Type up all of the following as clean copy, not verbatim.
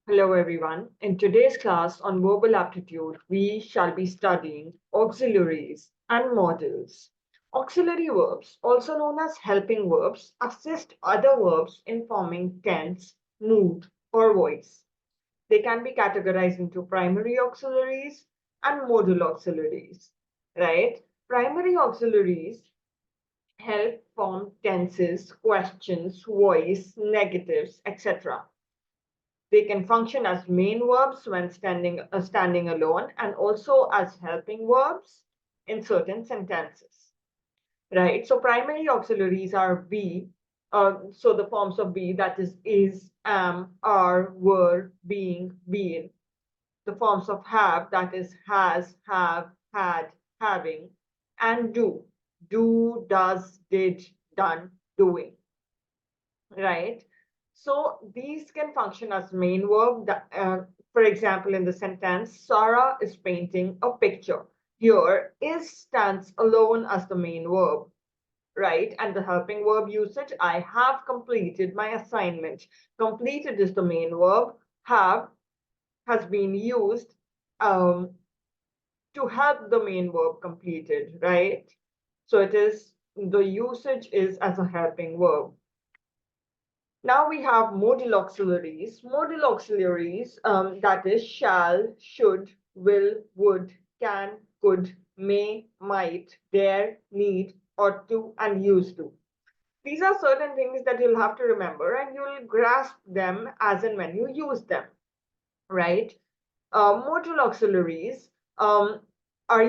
Hello everyone. In today's class on verbal aptitude, we shall be studying auxiliaries and modals. Auxiliary verbs, also known as helping verbs, assist other verbs in forming tense, mood, or voice. They can be categorized into primary auxiliaries and modal auxiliaries, right? Primary auxiliaries help form tenses, questions, voice, negatives, etc. They can function as main verbs when standing alone and also as helping verbs in certain sentences, right? So primary auxiliaries are be, so the forms of be, that is, am, are, were, being, been. The forms of have, that is has, have, had, having, and do, does, did, done, doing, right? So these can function as main verb. For example, in the sentence, Sarah is painting a picture. Here, is stands alone as the main verb, right? And the helping verb usage, I have completed my assignment. Completed is the main verb. Have has been used um, to help the main verb completed, right? So the usage is as a helping verb. Now we have modal auxiliaries. Modal auxiliaries, that is shall, should, will, would, can, could, may, might, dare, need, ought to, and used to. These are certain things that you'll have to remember and you'll grasp them as and when you use them, right? Modal auxiliaries are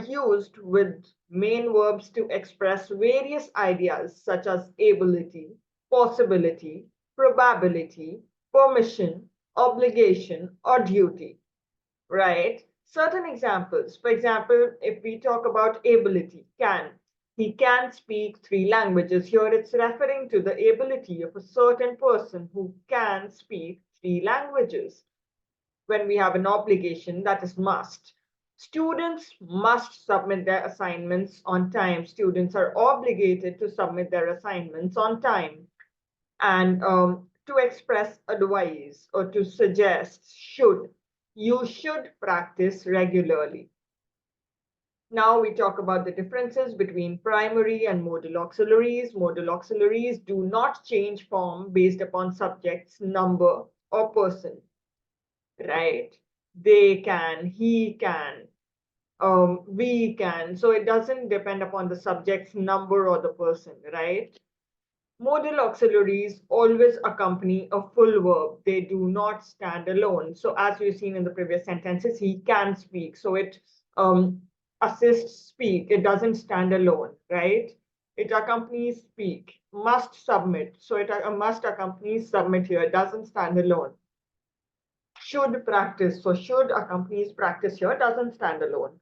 used with main verbs to express various ideas such as ability, possibility, probability, permission, obligation, or duty, right? Certain examples. For example, if we talk about ability, he can speak three languages. Here it's referring to the ability of a certain person who can speak three languages. When we have an obligation, that is must. Students must submit their assignments on time. Students are obligated to submit their assignments on time. And to express advice or to suggest, you should practice regularly. Now we talk about the differences between primary and modal auxiliaries. Modal auxiliaries do not change form based upon subject's number or person, right? They can, he can, we can. So it doesn't depend upon the subject's number or the person, right? Modal auxiliaries always accompany a full verb. They do not stand alone. So as we've seen in the previous sentences, he can speak. So it um, assists speak. It doesn't stand alone, right? It accompanies speak. Must submit. So it must accompany submit here. It doesn't stand alone. Should practice. So should accompanies practice here, doesn't stand alone.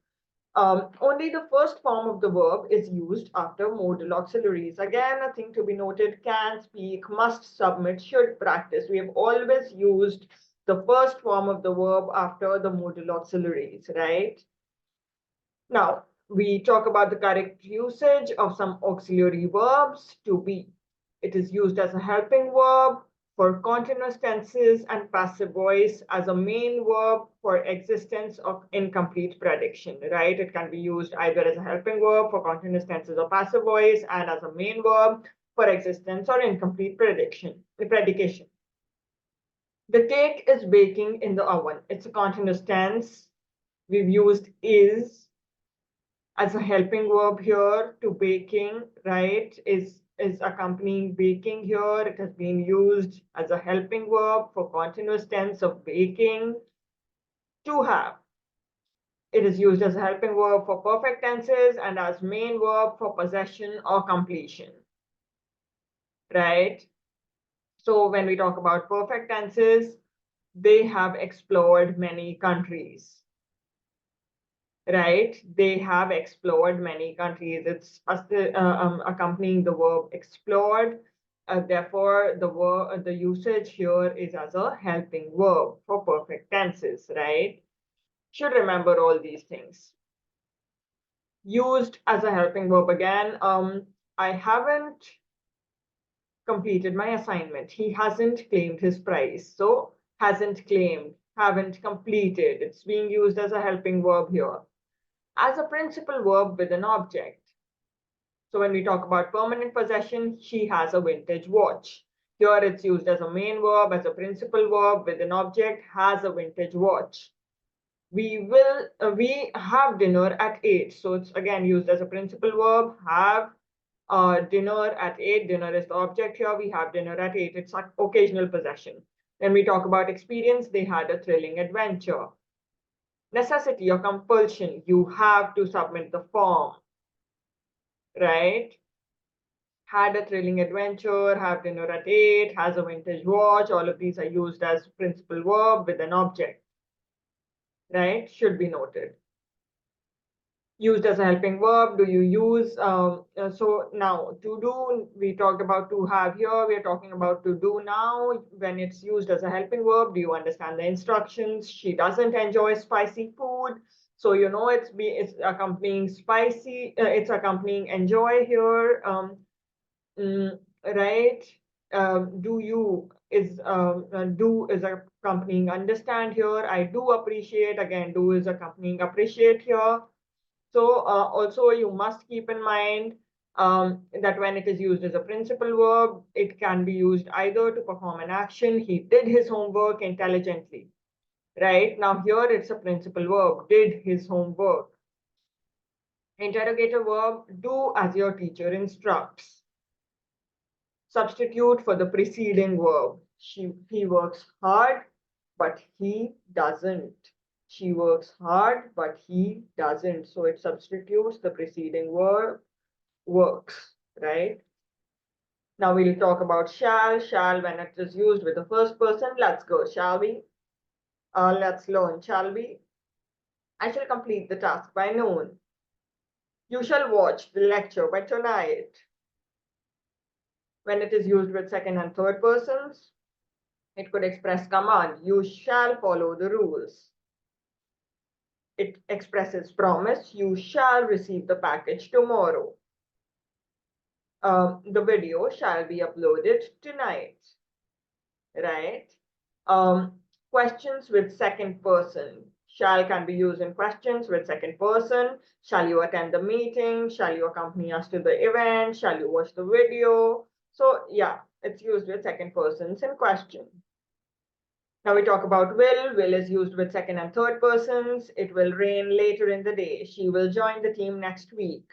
Only the first form of the verb is used after modal auxiliaries. Again, a thing to be noted, can, speak, must, submit, should, practice. We have always used the first form of the verb after the modal auxiliaries, right? Now, we talk about the correct usage of some auxiliary verbs. To be. It is used as a helping verb for continuous tenses and passive voice as a main verb for existence of incomplete prediction, right? It can be used either as a helping verb for continuous tenses or passive voice and as a main verb for existence or incomplete predication. The cake is baking in the oven. It's a continuous tense. We've used is as a helping verb here. To baking, right, is accompanying baking here. It has been used as a helping verb for continuous tense of baking. To have, it is used as a helping verb for perfect tenses and as main verb for possession or completion, right? So when we talk about perfect tenses, they have explored many countries, right? They have explored many countries. It's accompanying the verb explored. Therefore, the usage here is as a helping verb for perfect tenses, right? Should remember all these things. Used as a helping verb again. I haven't completed my assignment. He hasn't claimed his prize. So hasn't claimed. haven't completed. It's being used as a helping verb here. As a principal verb with an object. So when we talk about permanent possession, she has a vintage watch. Here it's used as a main verb, as a principal verb with an object, has a vintage watch. We have dinner at 8. So it's again used as a principal verb, have dinner at 8. Dinner is the object here. We have dinner at 8. It's an occasional possession. When we talk about experience, they had a thrilling adventure. Necessity or compulsion, you have to submit the form, right? Had a thrilling adventure, have dinner at 8, has a vintage watch. All of these are used as principal verb with an object, right? Should be noted. Used as a helping verb, do you use, so now to do, we talked about to have here, we're talking about to do now. When it's used as a helping verb, do you understand the instructions? She doesn't enjoy spicy food. So you know it's accompanying spicy, it's accompanying enjoy here. Right? Do you is do is accompanying understand here. I do appreciate, again, do is accompanying appreciate here. So also you must keep in mind that when it is used as a principal verb, it can be used either to perform an action. He did his homework intelligently. Right? Now here it's a principal verb, did his homework. Interrogator verb, do as your teacher instructs. Substitute for the preceding verb. He works hard, but he doesn't. She works hard, but he doesn't. So it substitutes the preceding verb, works, right? Now we'll talk about shall. Shall, when it is used with the first person. Let's go, shall we? Let's learn, shall we? I shall complete the task by noon. You shall watch the lecture by tonight. When it is used with second and third persons, it could express command. You shall follow the rules. It expresses promise. You shall receive the package tomorrow. The video shall be uploaded tonight. Right? Questions with second person. Shall can be used in questions with second person. Shall you attend the meeting? Shall you accompany us to the event? Shall you watch the video? So yeah, it's used with second persons in question. Now we talk about will. Will is used with second and third persons. It will rain later in the day. She will join the team next week.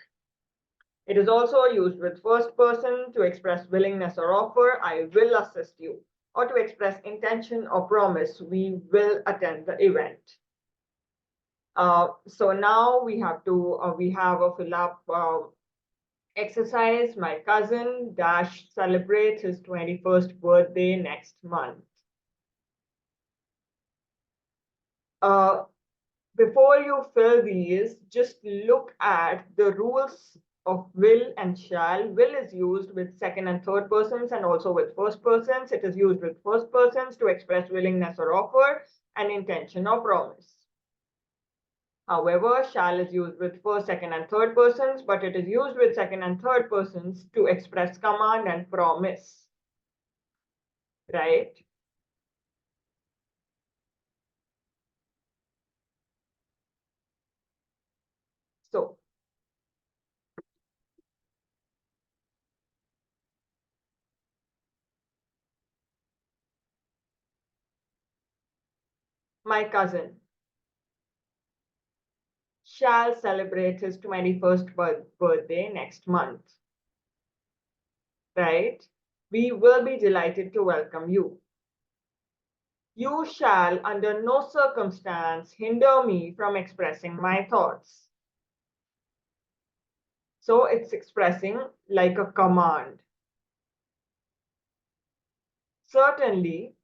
It is also used with first person to express willingness or offer. I will assist you. Or to express intention or promise. We will attend the event. So now we have a fill up exercise. My cousin dash celebrates his 21st birthday next month. Before you fill these, just look at the rules of will and shall. Will is used with second and third persons and also with first persons. It is used with first persons to express willingness or offer and intention or promise. However, shall is used with first, second, and third persons, but it is used with second and third persons to express command and promise. Right? So, my cousin shall celebrate his 21st birthday next month. Right? We will be delighted to welcome you. You shall, under no circumstance, hinder me from expressing my thoughts. So it's expressing like a command. Certainly.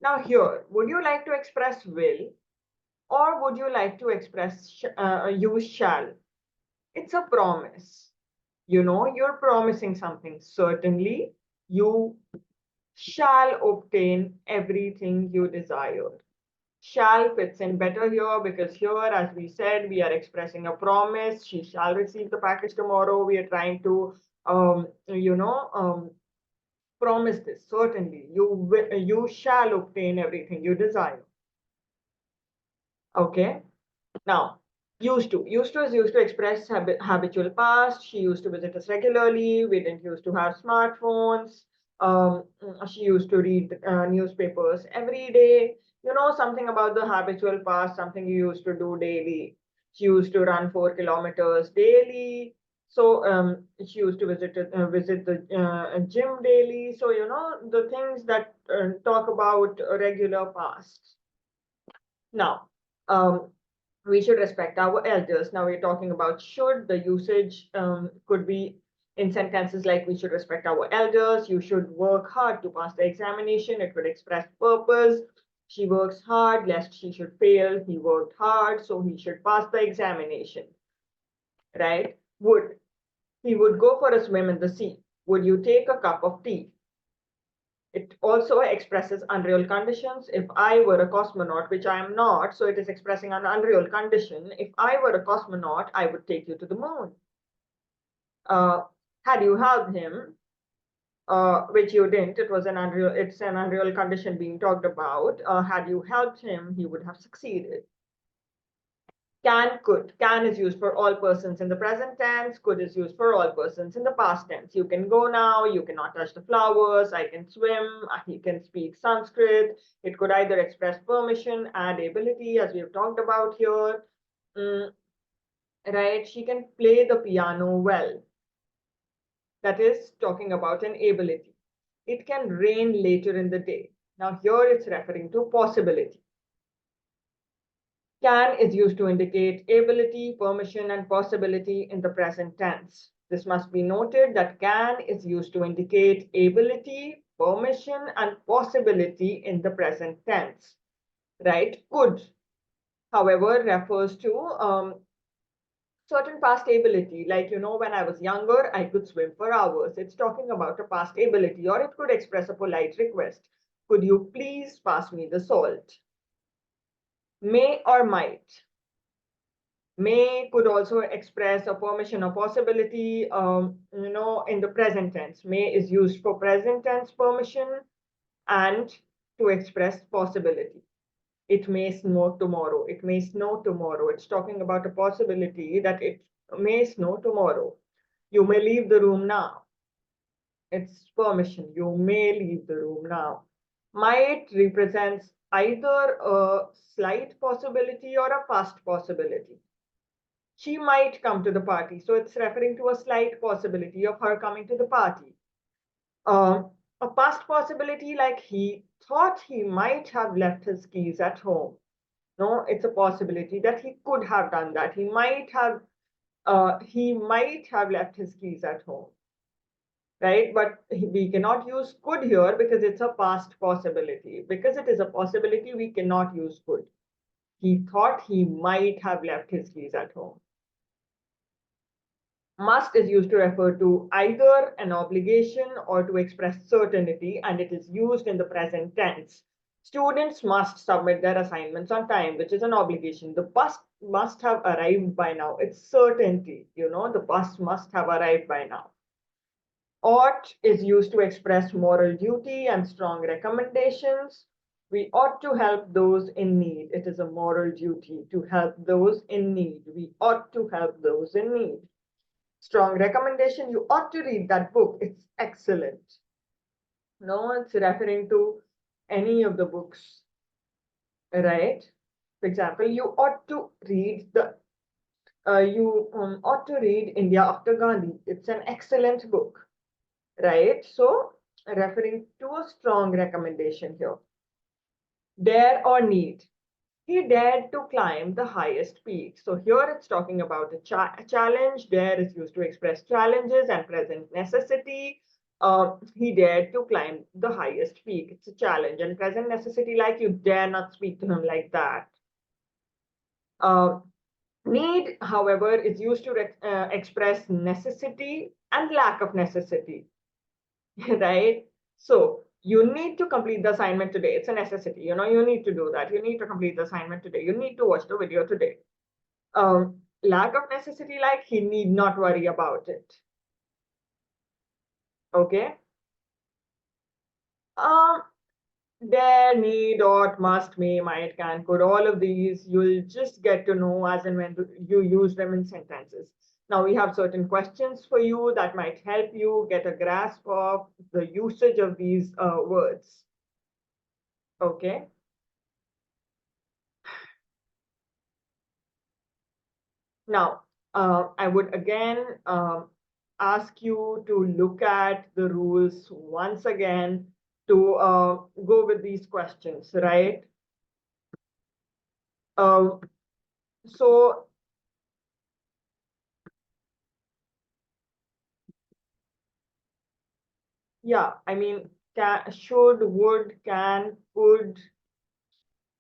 Now here, would you like to express will or would you like to express use shall? It's a promise. You know, you're promising something. Certainly, you shall obtain everything you desire. Shall fits in better here because here, as we said, we are expressing a promise. She shall receive the package tomorrow. We are trying to, promise this, certainly. You shall obtain everything you desire. Okay. Now, used to. Used to is used to express habitual past. She used to visit us regularly. We didn't used to have smartphones. She used to read newspapers every day. You know, something about the habitual past, something you used to do daily. She used to run 4 kilometers daily. So she used to visit the gym daily. So you know the things that talk about a regular past. Now, we should respect our elders. Now we're talking about should. The usage could be in sentences like we should respect our elders. You should work hard to pass the examination. It would express purpose. She works hard lest she should fail. He worked hard, so he should pass the examination. Right? Would. He would go for a swim in the sea. Would you take a cup of tea? It also expresses unreal conditions. If I were a cosmonaut, which I am not, so it is expressing an unreal condition. If I were a cosmonaut, I would take you to the moon. Uh, had you helped him, which you didn't, it's an unreal condition being talked about. Had you helped him, he would have succeeded. Can, could. Can is used for all persons in the present tense. Could is used for all persons in the past tense. You can go now. You cannot touch the flowers. I can swim. He can speak Sanskrit. It could either express permission and ability, as we've talked about here. Right? She can play the piano well. That is talking about an ability. It can rain later in the day. Now, here it's referring to possibility. Can is used to indicate ability, permission, and possibility in the present tense. This must be noted that can is used to indicate ability, permission, and possibility in the present tense. Right? Could, however, refers to certain past ability. Like, you know, when I was younger, I could swim for hours. It's talking about a past ability, or it could express a polite request. Could you please pass me the salt? May or might. May could also express a permission or possibility, you know, in the present tense. May is used for present tense permission and to express possibility. It may snow tomorrow. It may snow tomorrow. It's talking about a possibility that it may snow tomorrow. You may leave the room now. It's permission. You may leave the room now. Might represents either a slight possibility or a past possibility. She might come to the party. So it's referring to a slight possibility of her coming to the party. Uh, a past possibility, like he thought he might have left his keys at home. No, it's a possibility that he could have done that. He might have left his keys at home. Right? But we cannot use could here because it's a past possibility. Because it is a possibility, we cannot use could. He thought he might have left his keys at home. Must is used to refer to either an obligation or to express certainty, and it is used in the present tense. Students must submit their assignments on time, which is an obligation. The bus must have arrived by now. It's certainty, you know, the bus must have arrived by now. Ought is used to express moral duty and strong recommendations. We ought to help those in need. It is a moral duty to help those in need. We ought to help those in need. Strong recommendation. You ought to read that book. It's excellent. No, it's referring to any of the books, right? For example, you ought to read India After Gandhi. It's an excellent book, right? So referring to a strong recommendation here. Dare or need. He dared to climb the highest peak. So here it's talking about a challenge. Dare is used to express challenges and present necessity. He dared to climb the highest peak. It's a challenge and present necessity, like you dare not speak to him like that. Need, however, is used to express necessity and lack of necessity, right? So you need to complete the assignment today. It's a necessity. You know, you need to do that. You need to complete the assignment today. You need to watch the video today. Lack of necessity, like he need not worry about it. Okay. Dare, need, ought, must, may, might, can, could, all of these you'll just get to know as and when you use them in sentences. Now we have certain questions for you that might help you get a grasp of the usage of these words. Okay. Now, I would again ask you to look at the rules once again to go with these questions, right? Um, so yeah, I mean, can, should, would, can, could,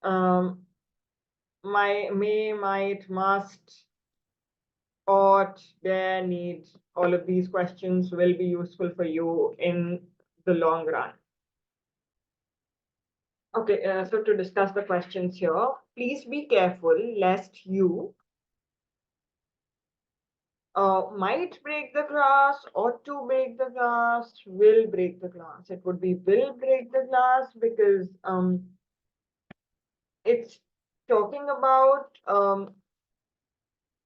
um, may, might, must, ought, dare, need, all of these questions will be useful for you in the long run. Okay, so to discuss the questions here, please be careful lest you might break the glass, ought to break the glass, will break the glass. It would be will break the glass because it's talking about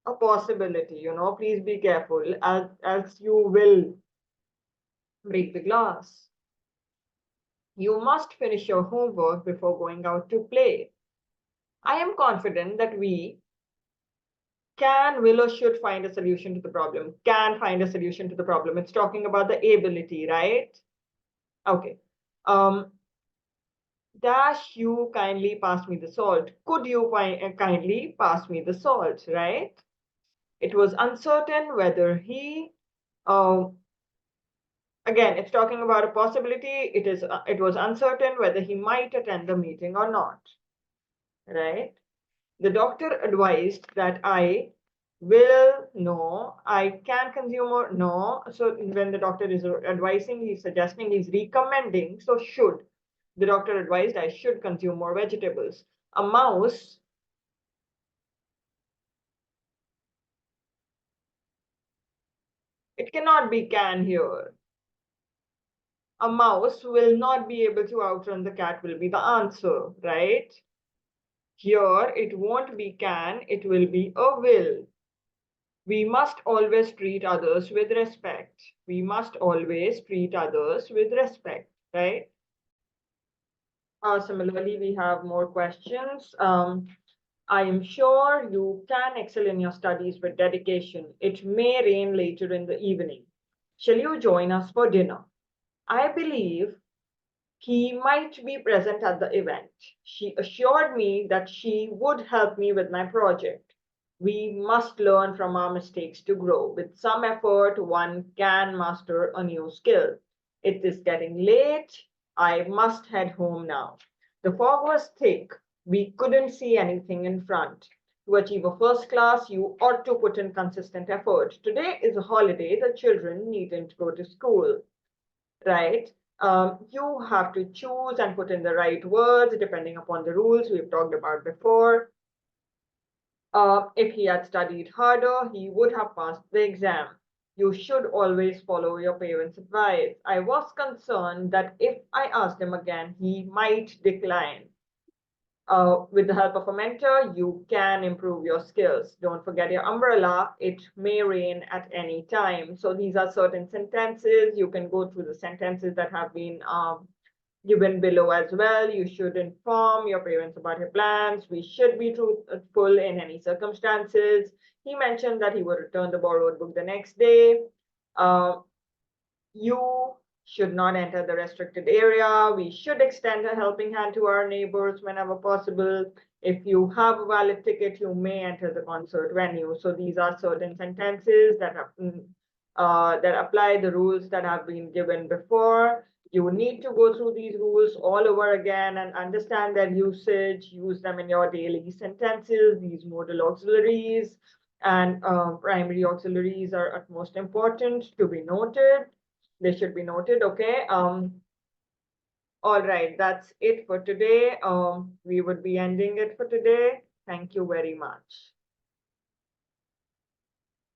a possibility, please be careful as you will break the glass. You must finish your homework before going out to play. I am confident that we can, will, or should find a solution to the problem. Can find a solution to the problem. It's talking about the ability, right? Okay. Um, dash, you kindly pass me the salt. Could you kindly pass me the salt, right? It was uncertain whether he, again, it's talking about a possibility. It was uncertain whether he might attend the meeting or not, right? The doctor advised that I will no, I can consume or no. So when the doctor is advising, he's suggesting, he's recommending. So should. The doctor advised I should consume more vegetables. A mouse, it cannot be can here. A mouse will not be able to outrun the cat will be the answer, right? Here it won't be can, it will be a will. We must always treat others with respect. We must always treat others with respect, right? Similarly, we have more questions. I am sure you can excel in your studies with dedication. It may rain later in the evening. Shall you join us for dinner? I believe he might be present at the event. She assured me that she would help me with my project. We must learn from our mistakes to grow. With some effort, one can master a new skill. It is getting late. I must head home now. The fog was thick. We couldn't see anything in front. To achieve a first class, you ought to put in consistent effort. Today is a holiday. The children needn't go to school, right? You have to choose and put in the right words depending upon the rules we've talked about before. If he had studied harder, he would have passed the exam. You should always follow your parents' advice. I was concerned that if I asked him again, he might decline. With the help of a mentor, you can improve your skills. Don't forget your umbrella. It may rain at any time. So these are certain sentences. You can go through the sentences that have been given below as well. You should inform your parents about your plans. We should be truthful in any circumstances. He mentioned that he would return the borrowed book the next day. Uh, you should not enter the restricted area. We should extend a helping hand to our neighbors whenever possible. If you have a valid ticket, you may enter the concert venue. So these are certain sentences that that apply the rules that have been given before. You need to go through these rules all over again and understand their usage, use them in your daily sentences, these modal auxiliaries and primary auxiliaries are at most important to be noted. They should be noted. Okay. All right. That's it for today. We would be ending it for today. Thank you very much.